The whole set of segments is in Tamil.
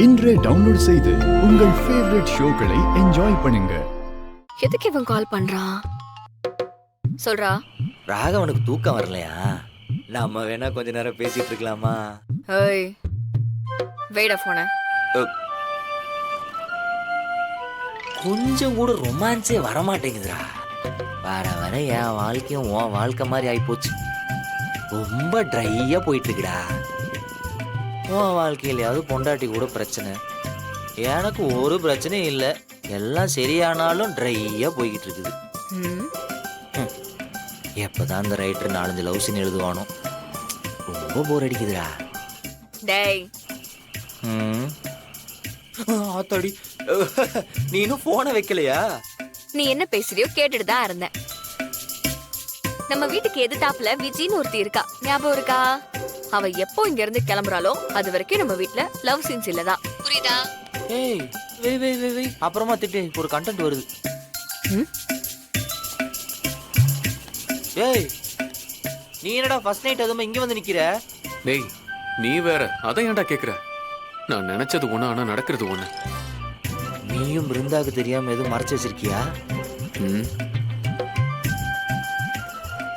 இன்றே டவுன்லோட் செய்து உங்கள் ஃபேவரட் ஷோக்களை என்ஜாய் பண்ணுங்க. எதுக்கு இவன் கால் பண்றான்? சொல்றா. ராகவனுக்கு தூக்கம் வரலையா? நாம வேணா கொஞ்ச நேரம் பேசிட்டு இருக்கலாமா? ஏய் வெயிடா போன. கொஞ்சம் கூட ரொமான்ஸே வரமாட்டேங்குதுடா. வர வர என் வாழ்க்கையும் உன் வாழ்க்கை மாதிரி ஆயிப்போச்சு. ரொம்ப ட்ரையா போயிட்டு இருக்குடா. உன் வாழ்க்கையிலையாவது பொண்டாட்டி கூட பிரச்சனை, எனக்கு ஒரு பிரச்சனையும் இல்லை. எல்லாம் சரியானாலும் ட்ரையா போய்கிட்டு இருக்குது. எப்பதான் அந்த ரைட்டர் 4-5 லவ் சீன் எழுதுவானோ. ரொம்ப போர் அடிக்குதுடா. டேய் ஆத்தாடி, நீ இன்னும் போனை வைக்கலையா? நீ என்ன பேசுறியோ கேட்டுட்டு தான் இருந்தேன். நம்ம வீட்டுக்கு எதிர்த்தாப்புல விஜின்னு ஒருத்தி இருக்கா, ஞாபகம் இருக்கா? அவ எப்போ இங்க இருந்து கிளம்புறாளோ அது வரைக்கும் நம்ம வீட்ல லவ் சீன்ஸ் இல்லதான், புரியுதா? ஏய் வெய் வெய் வெய் வெய், அப்புறமா திட்டு, இப்போ ஒரு கண்டென்ட் வருது. ஏய் நீ என்னடா ஃபர்ஸ்ட் நைட் அதுவும் இங்க வந்து நிக்கிற? டேய் நீ வேற, அதை ஏன்டா கேக்குற? நான் நினைச்சது ஒண்ணு, ஆனா நடக்கிறது ஒண்ணு. நீயும் பிருந்தாக்கு தெரியாம எதுவும் மறைச்சு வச்சிருக்கியா?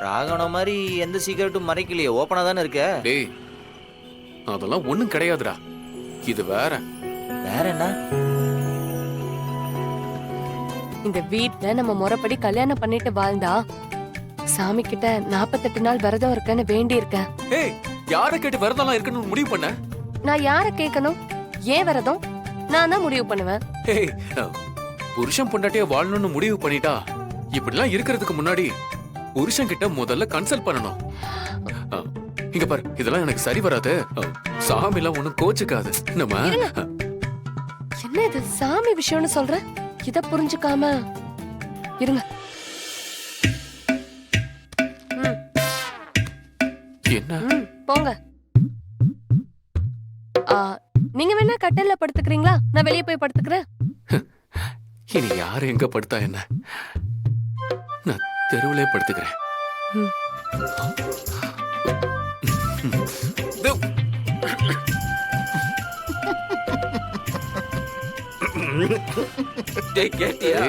ராகவன மாதிரி எந்த சீக்கிரட்டும் மறைக்கலையே, ஓப்பனா தானே இருக்க? டேய் அதெல்லாம் ஒண்ணும் கிடையாதுடா. இது வேற. வேற என்ன? இந்த வீட்ல நம்ம முறைப்படி கல்யாணம் பண்ணிட்டு வாழ்ந்தா சாமி கிட்ட 48 நாள் விரதம் இருக்கேன்னு வேண்டி இருக்கேன். ஏய் யாரை கேட்டு விரதம்லாம் இருக்கணும்னு முடிவு பண்ண? நான் யார கேட்கணும்? ஏன் விரதம்? நான் தான் முடிவு பண்ணுவேன். ஏய் புருஷன் பொண்டாட்டிய வாழணும்னு முடிவு பண்ணிட்டா இப்படிலாம் இருக்கிறதுக்கு முன்னாடி புருஷன் கிட்ட முதல்ல கன்சல்ட் பண்ணணும். இங்க பாரு, இதெல்லாம் எனக்கு சரி வராது. சாமி எல்லாம் ஒண்ணும் கோச்சுக்காது. நம்ம என்ன இது சாமி விஷயம்னு சொல்ற? இத புரிஞ்சுக்காம இருங்க. என்ன? போங்க. நீங்க வேணா கட்டல்ல படுத்துக்கிறீங்களா? நான் வெளியே போய் படுத்துக்கிறேன். இனி யாரு எங்க படுத்தா என்ன? நான் தெருவிலே படுத்துக்கிறேன். கேட்டியா?